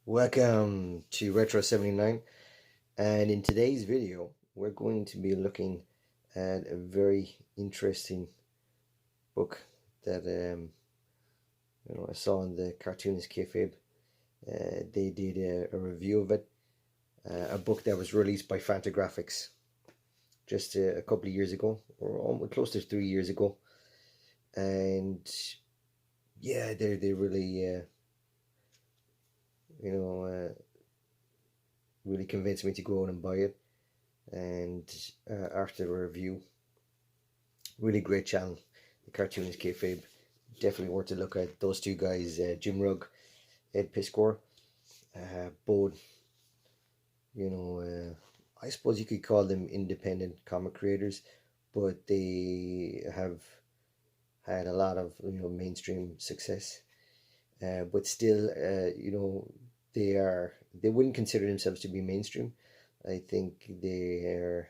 Welcome to Retro 79, and in today's video we're going to be looking at a very interesting book that I saw on the Cartoonist Kayfabe. They did a review of it, a book that was released by Fantagraphics just a couple of years ago, or almost close to 3 years ago, and yeah, they really really convinced me to go out and buy it. And after the review, really great channel, the Cartoonist Kayfabe, definitely worth a look at. Those two guys, Jim Rugg, Ed Piskor, both, I suppose you could call them independent comic creators, but they have had a lot of mainstream success. But still, they wouldn't consider themselves to be mainstream. I think they are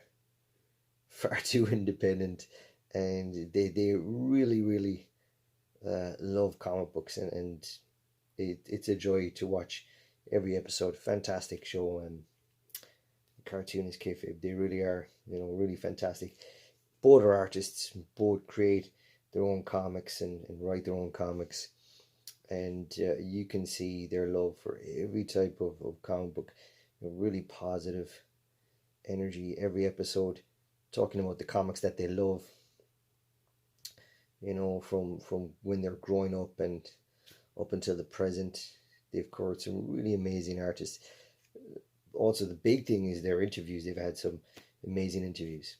far too independent, and they really love comic books, and it's a joy to watch every episode. Fantastic show, and Cartoonist Kayfabe, they really are, really fantastic. Both are artists, both create their own comics and write their own comics, and you can see their love for every type of comic book. Really positive energy every episode, talking about the comics that they love, from when they're growing up and up until the present. They've covered some really amazing artists. Also, the big thing is their interviews. They've had some amazing interviews.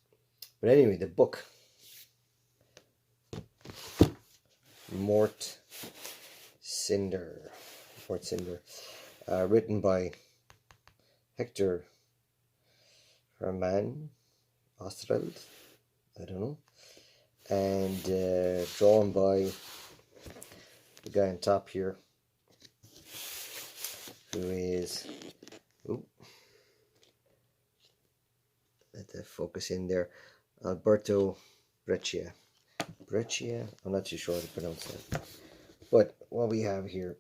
But anyway, the book, Mort Cinder, written by Hector Herman Ostreld, I don't know, and drawn by the guy on top here, who is, let that focus in there, Alberto Breccia. I'm not too sure how to pronounce that. But what we have here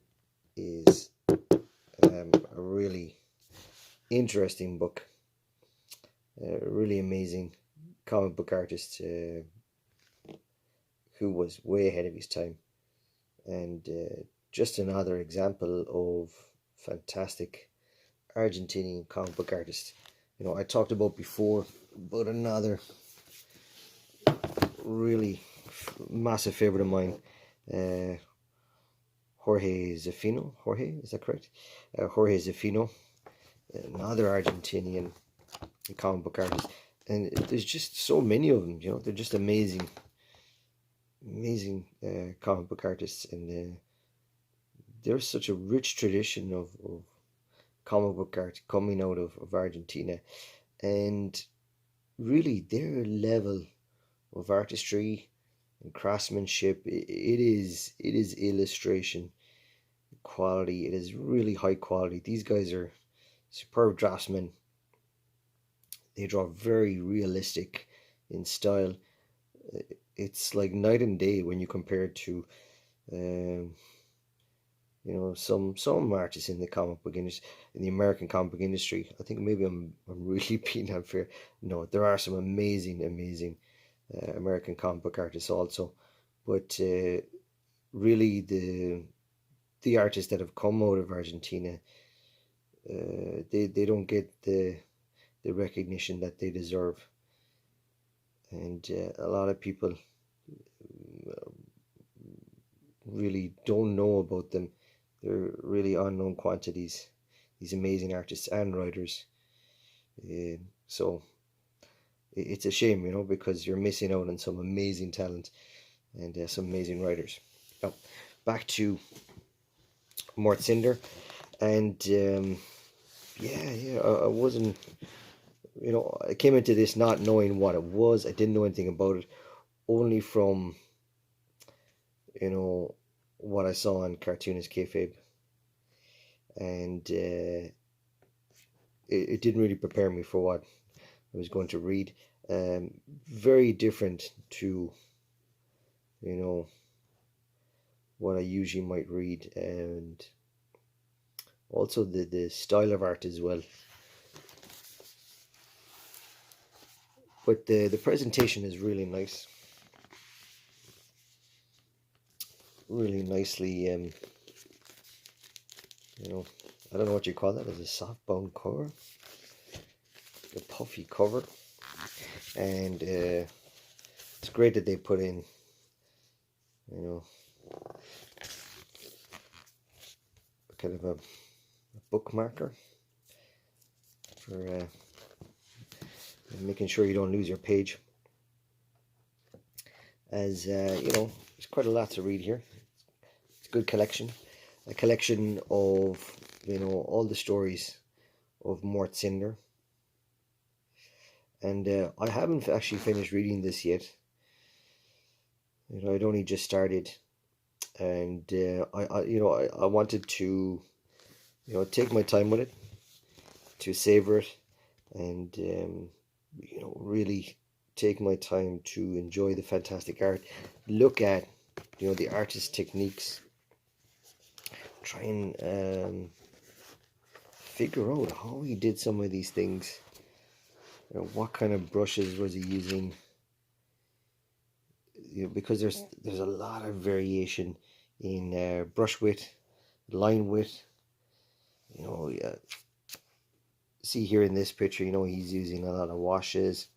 is a really interesting book, really amazing comic book artist who was way ahead of his time, and just another example of fantastic Argentinian comic book artist. I talked about before about another really massive favorite of mine, Jorge Zafino. Jorge, is that correct? Jorge Zafino, another Argentinian comic book artist, and there's just so many of them. They're just amazing comic book artists, and there's such a rich tradition of comic book art coming out of Argentina, and really their level of artistry and craftsmanship, it is illustration quality. It is really high quality. These guys are superb draftsmen. They draw very realistic in style. It's like night and day when you compare it to some artists in the comic book industry, in the American comic book industry. I think maybe I'm really being unfair. No, there are some amazing American comic book artists also, but really the artists that have come out of Argentina, they don't get the recognition that they deserve, and a lot of people really don't know about them. They're really unknown quantities, these amazing artists and writers. So it's a shame, because you're missing out on some amazing talent and some amazing writers. Now, back to Mort Cinder, and I wasn't, I came into this not knowing what it was. I didn't know anything about it, only from what I saw on Cartoonist Kayfabe, and it didn't really prepare me for what I was going to read. Very different to what I usually might read, and Also the style of art as well. But the presentation is really nice. Really nicely, you know, I don't know what you call that, as a soft bound cover, a puffy cover. And it's great that they put in, you know, kind of a bookmarker for making sure you don't lose your page. As you know, there's quite a lot to read here. It's a good collection, a collection of, you know, all the stories of Mort Cinder. And I haven't actually finished reading this yet. You know, I'd only just started, and I wanted to, you know, take my time with it, to savor it, and you know, really take my time to enjoy the fantastic art, look at, you know, the artist's techniques, try and figure out how he did some of these things. You know, what kind of brushes was he using? You know, because there's a lot of variation in brush width, line width. You know, see here in this picture, you know, he's using a lot of washes,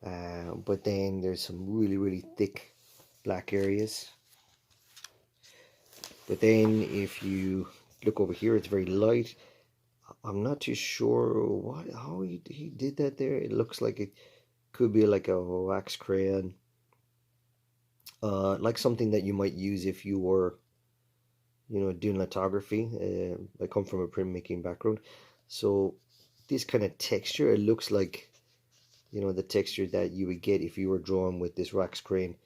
but then there's some really thick black areas. But then if you look over here, it's very light. I'm not too sure how he did that there. It looks like it could be like a wax crayon, like something that you might use if you were, you know, doing lithography. I come from a printmaking background, so this kind of texture, it looks like, you know, the texture that you would get if you were drawing with this wax crayon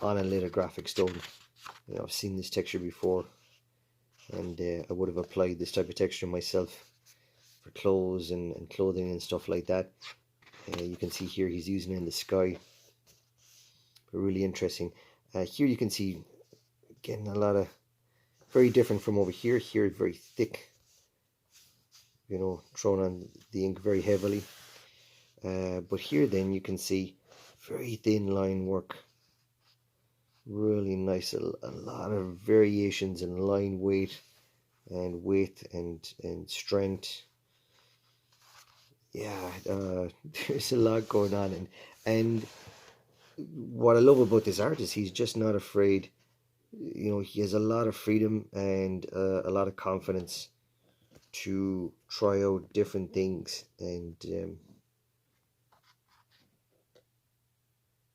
on a lithographic stone. You know, I've seen this texture before, and I would have applied this type of texture myself for clothes and clothing and stuff like that. You can see here he's using it in the sky. Really interesting. Here you can see, again, a lot of, very different from over here. Here, very thick, you know, thrown on the ink very heavily. But here then you can see very thin line work. Really nice. A lot of variations in line weight and width and strength. Yeah, there's a lot going on, and what I love about this artist, he's just not afraid. You know, he has a lot of freedom and a lot of confidence to try out different things and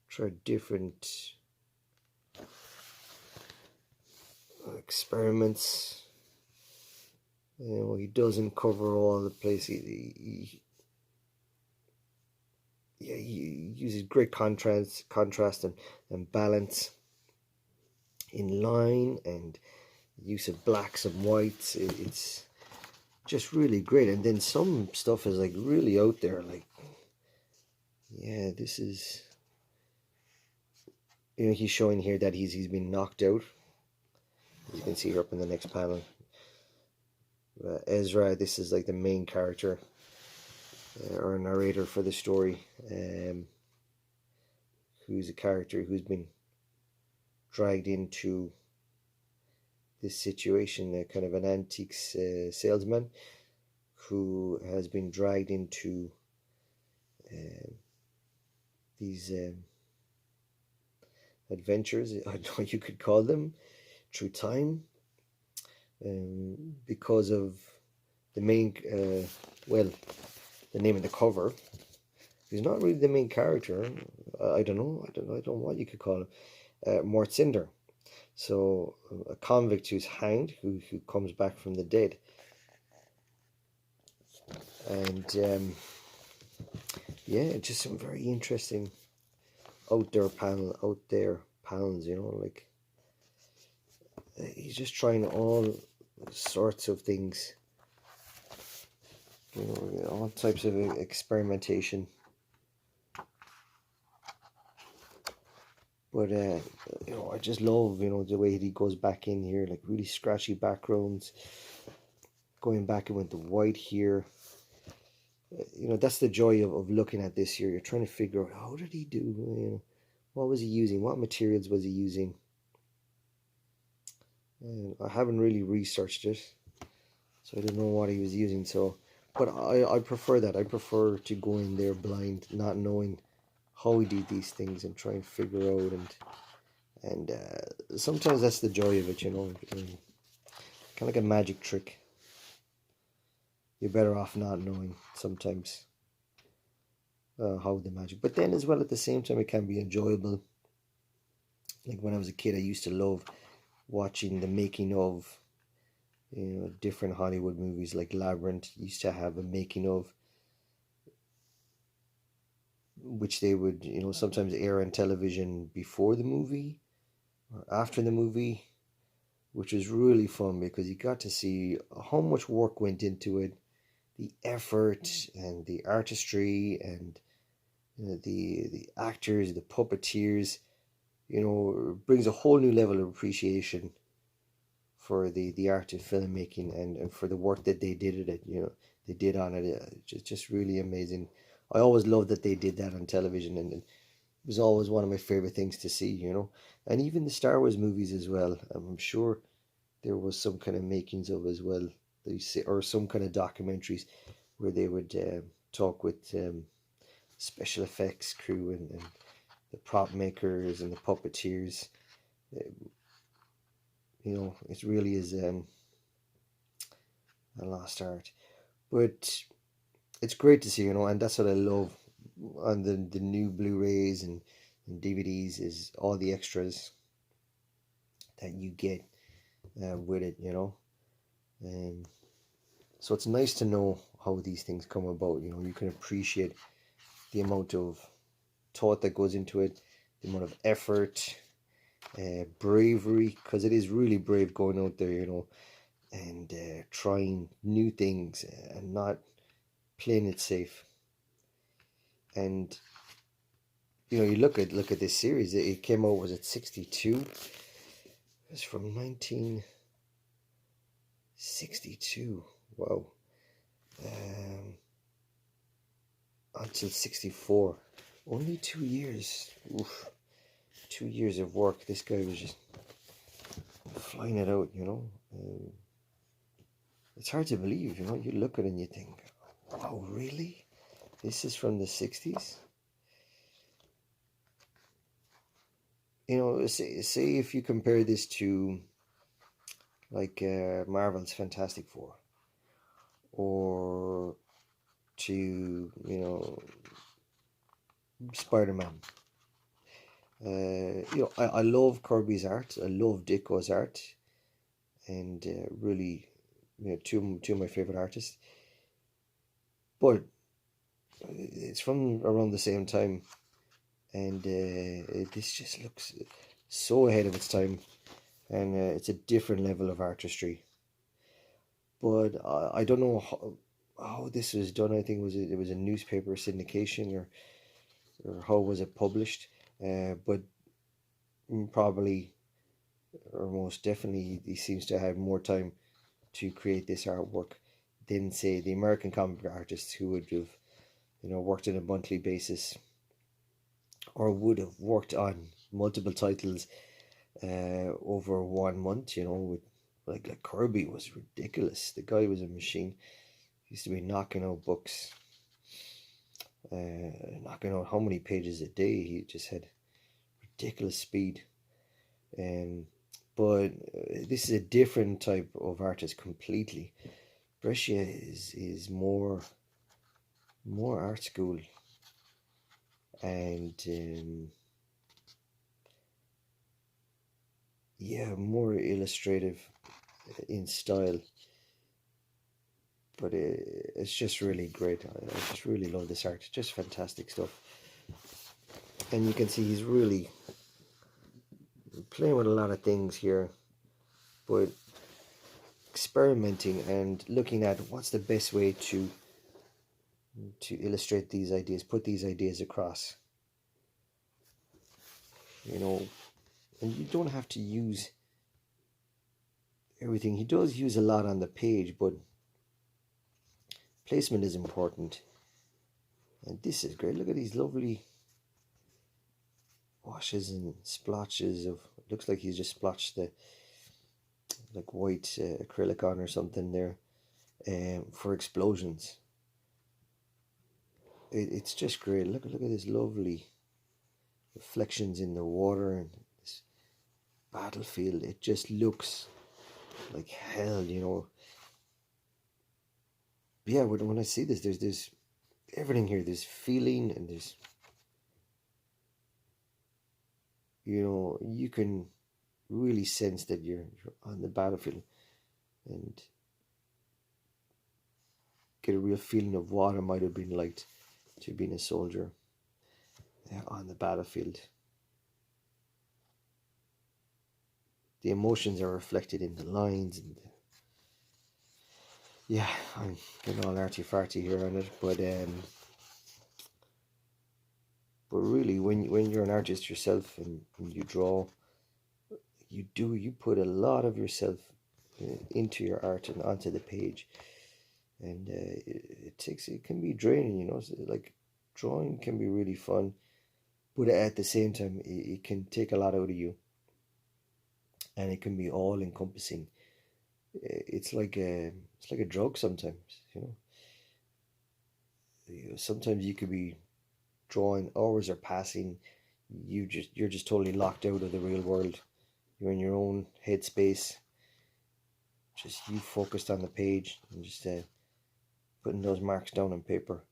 try different experiments. You know, he doesn't cover all the place. Yeah, he uses great contrast and balance in line, and use of blacks and whites. It's just really great. And then some stuff is like really out there, like, yeah, this is, you know, he's showing here that he's been knocked out, as you can see here up in the next panel. Ezra, this is like the main character or narrator for the story, who's a character who's been dragged into this situation, kind of an antiques salesman who has been dragged into these adventures, I don't know, you could call them, through time, because of the main, well, the name of the cover. He's not really the main character. I don't know what you could call him. Mort Cinder. So a convict who's hanged, who comes back from the dead. And yeah, just some very interesting out there panels, you know, like he's just trying all sorts of things, you know, all types of experimentation. But you know, I just love, you know, the way he goes back in here, like really scratchy backgrounds, going back and with the white here. You know, that's the joy of looking at this here. You're trying to figure out, how did he do, you know, what was he using, what materials was he using. And I haven't really researched it, so I don't know what he was using. So, but I prefer that. I prefer to go in there blind, not knowing how he did these things, and try and figure out. And sometimes that's the joy of it, you know. Kind of like a magic trick. You're better off not knowing sometimes how the magic. But then as well, at the same time, it can be enjoyable. Like when I was a kid, I used to love watching the making of, you know, different Hollywood movies. Like Labyrinth used to have a making of, which they would, you know, sometimes air on television before the movie or after the movie, which was really fun because you got to see how much work went into it, the effort and the artistry, and you know, the actors, the puppeteers. You know, brings a whole new level of appreciation for the art of filmmaking, and for the work that they did at it. You know, they did on it. Just really amazing. I always loved that they did that on television, and it was always one of my favorite things to see. You know, and even the Star Wars movies as well. I'm sure there was some kind of makings of as well. They say, or some kind of documentaries where they would talk with special effects crew, and the prop makers and the puppeteers. You know, it really is a lost art. But it's great to see, you know, and that's what I love on the new Blu-rays and DVDs, is all the extras that you get with it, you know. And so it's nice to know how these things come about. You know, you can appreciate the amount of thought that goes into it, the amount of effort, bravery, because it is really brave going out there, you know, and trying new things and not playing it safe. And you know, you look at this series. It came out, was it 62? It's from 1962. Wow. Um, until 64. Only 2 years. Oof. 2 years of work. This guy was just flying it out, you know. It's hard to believe, you know. You look at it and you think, wow, really? This is from the 60s? You know, say if you compare this to like Marvel's Fantastic Four, or to, you know, Spider-Man. You know, I love Kirby's art. I love Ditko's art, and really, you know, two of my favorite artists. But it's from around the same time, and this just looks so ahead of its time, and it's a different level of artistry. But I don't know how this was done. I think it was a newspaper syndication, or how was it published. But probably, or most definitely, he seems to have more time to create this artwork than, say, the American comic artists, who would have, you know, worked on a monthly basis, or would have worked on multiple titles over 1 month. You know, with like Kirby was ridiculous. The guy was a machine. He used to be knocking out books, knocking out how many pages a day. He just had ridiculous speed. Um, but this is a different type of artist completely. Brescia is more art school, and yeah, more illustrative in style. But it's just really great. I just really love this art. Just fantastic stuff. And you can see he's really playing with a lot of things here, but experimenting and looking at what's the best way to illustrate these ideas, put these ideas across. You know, and you don't have to use everything. He does use a lot on the page, but placement is important. And this is great. Look at these lovely washes and splotches of, looks like he's just splotched the like white acrylic on or something there, for explosions. It's just great. Look at this lovely reflections in the water and this battlefield. It just looks like hell, you know. But yeah, when I see this, there's everything here. There's feeling, and there's, you know, you can really sense that you're on the battlefield, and get a real feeling of what it might have been like to being a soldier on the battlefield. The emotions are reflected in the lines, and yeah, I'm getting all arty-farty here on it, but really, when you're an artist yourself and you draw, you put a lot of yourself into your art and onto the page, and it can be draining, you know. So, like, drawing can be really fun, but at the same time, it can take a lot out of you, and it can be all encompassing. It's like a drug sometimes, you know. Sometimes you could be drawing, hours are passing, you're just totally locked out of the real world. You're in your own headspace, just you focused on the page and just putting those marks down on paper.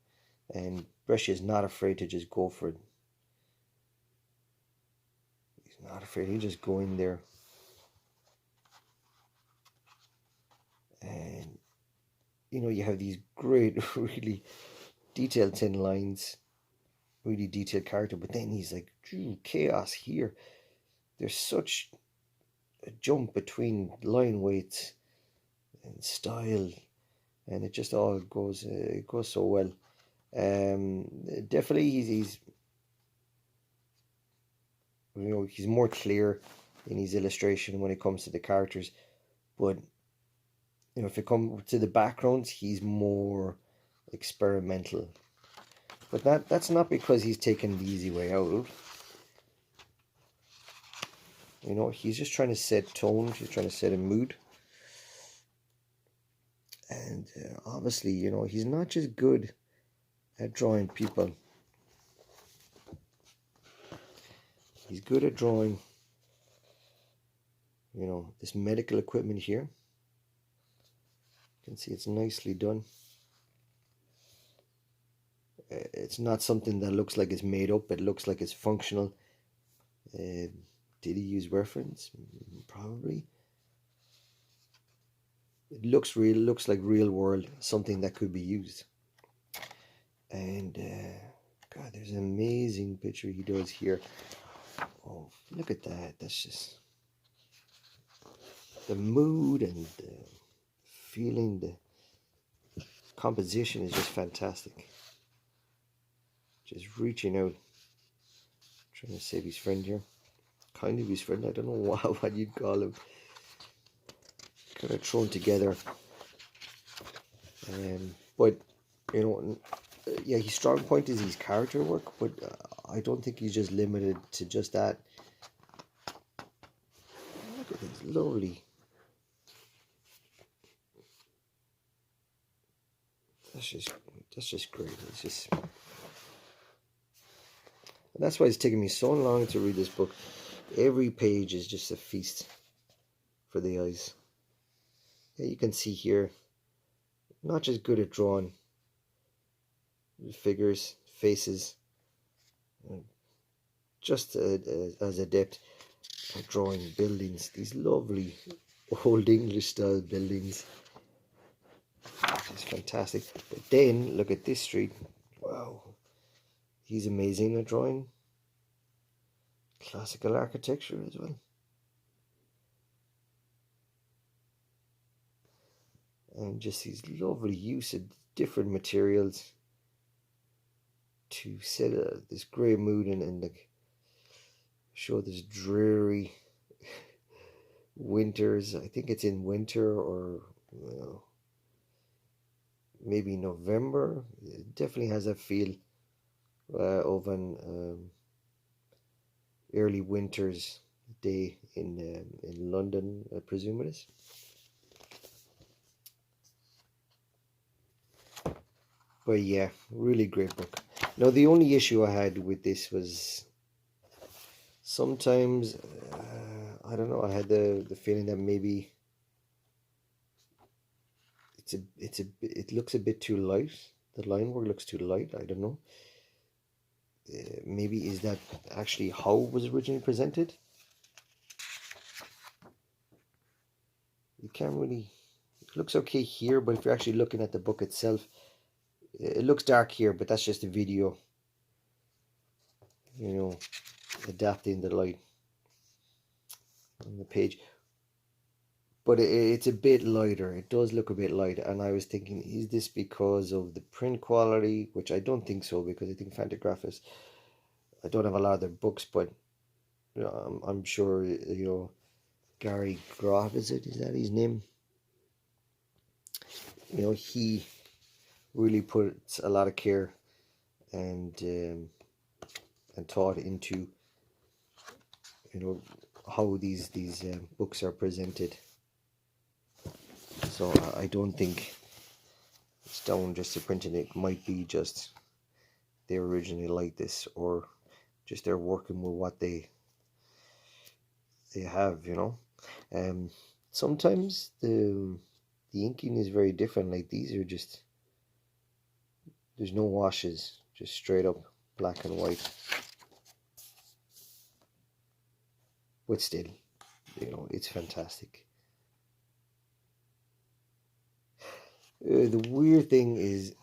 And Brescia is not afraid to just go for it. He's not afraid. He'll just go in there, and you know, you have these great, really detailed thin lines, really detailed character, but then he's like, chaos here. There's such a jump between line weights and style, and it just all goes it goes so well. Definitely he's you know, he's more clear in his illustration when it comes to the characters, but you know, if it comes to the backgrounds, he's more experimental. But that's not because he's taken the easy way out. You know, he's just trying to set tone. He's trying to set a mood. And obviously, you know, he's not just good at drawing people. He's good at drawing, you know, this medical equipment here. You can see it's nicely done. It's not something that looks like it's made up. It looks like it's functional. Did he use reference? Probably. It looks real. Looks like real world, something that could be used. And God, there's an amazing picture he does here. Oh, look at that. That's just the mood and the feeling. The composition is just fantastic. Just reaching out, trying to save his friend here. Kind of his friend. I don't know what you'd call him. Kind of thrown together. But you know, yeah, his strong point is his character work, but I don't think he's just limited to just that. Look at this, lovely. That's just great. It's just, and that's why it's taken me so long to read this book. Every page is just a feast for the eyes. Yeah, you can see here, not just good at drawing figures, faces, just as adept at drawing buildings. These lovely old English style buildings. It's fantastic. But then look at this street. Wow, he's amazing at drawing classical architecture as well. And just his lovely use of different materials to set this grey mood and like show this dreary winters. I think it's in winter, or you know, maybe November. It definitely has a feel of an early winter's day in London, I presume it is. But yeah, really great book. Now the only issue I had with this was sometimes I don't know. I had the feeling that maybe it looks a bit too light. The line work looks too light. I don't know. Maybe is that actually how it was originally presented? You can't really. It looks okay here, but if you're actually looking at the book itself, it looks dark here. But that's just a video. You know, adapting the light on the page. But it's a bit lighter. It does look a bit light, and I was thinking, is this because of the print quality? Which I don't think so, because I think Fantagraphics. I don't have a lot of their books, but you know, I'm sure Gary Groff, is that his name? He really puts a lot of care and thought into how these books are presented. So I don't think it's down just to printing. It might be just they originally like this, or just they're working with what they have. Sometimes the inking is very different. Like these are just, there's no washes, just straight up black and white. But still, it's fantastic. The weird thing is,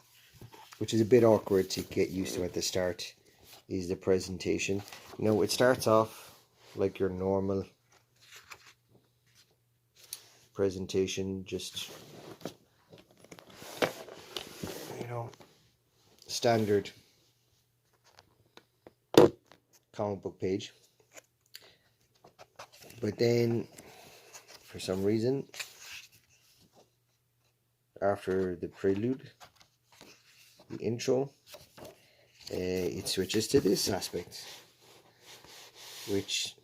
which is a bit awkward to get used to at the start, is the presentation. It starts off like your normal presentation, just standard comic book page. But then, for some reason, after the prelude, the intro, it switches to this aspect, which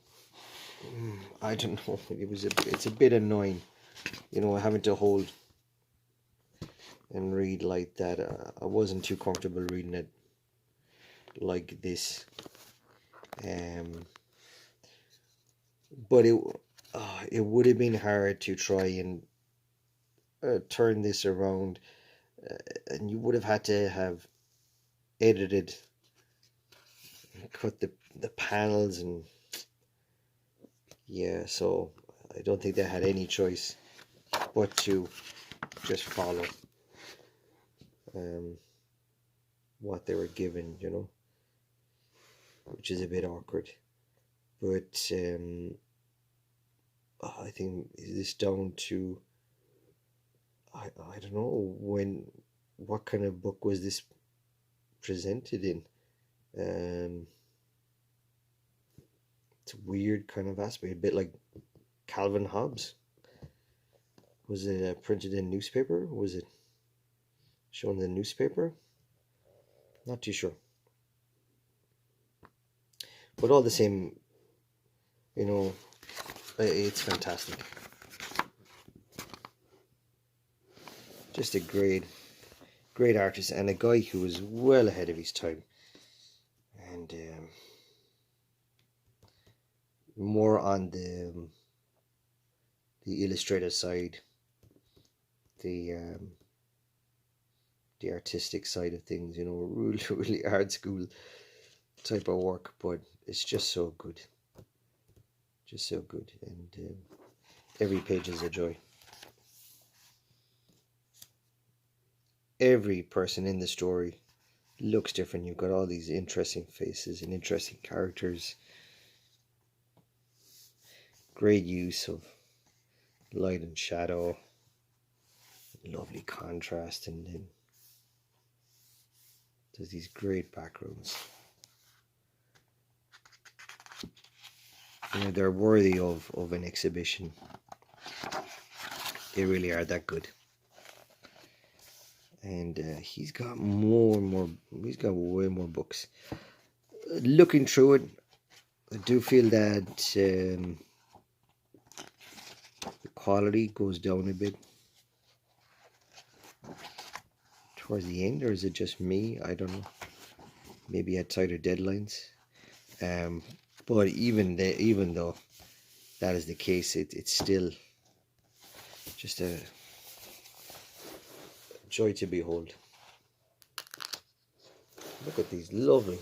I don't know. It's a bit annoying, having to hold and read like that. I wasn't too comfortable reading it like this. But it would have been hard to try and turn this around, and you would have had to have edited, cut the panels, and yeah, so I don't think they had any choice but to just follow what they were given, which is a bit awkward. But I think this down to I don't know what kind of book was this presented in. It's a weird kind of aspect, a bit like Calvin Hobbes. Was it printed in newspaper? Was it shown in the newspaper? Not too sure. But all the same, it's fantastic. Just a great artist, and a guy who was well ahead of his time. And more on the illustrator side, the artistic side of things, really hard school type of work, but it's just so good. Just so good, and every page is a joy. Every person in the story looks different. You've got all these interesting faces and interesting characters. Great use of light and shadow. Lovely contrast, and then there's these great backgrounds. They're worthy of an exhibition. They really are that good. and he's got more and more. He's got way more books. Looking through it, I do feel that the quality goes down a bit towards the end, or is it just me? I don't know. Maybe at tighter deadlines. But even though that is the case, it's still just a joy to behold. Look at these lovely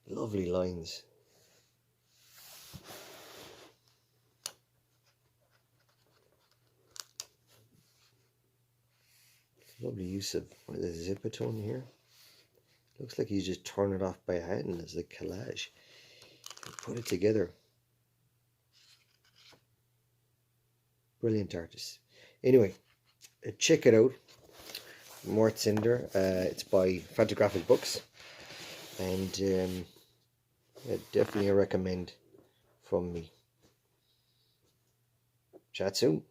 lines. Lovely use of the zipper tone here. Looks like he's just torn it off by hand as a collage. Put it together. Brilliant artist. Anyway, check it out. Mort Cinder. It's by Fantagraphics Books, and definitely a recommend from me. Chat soon.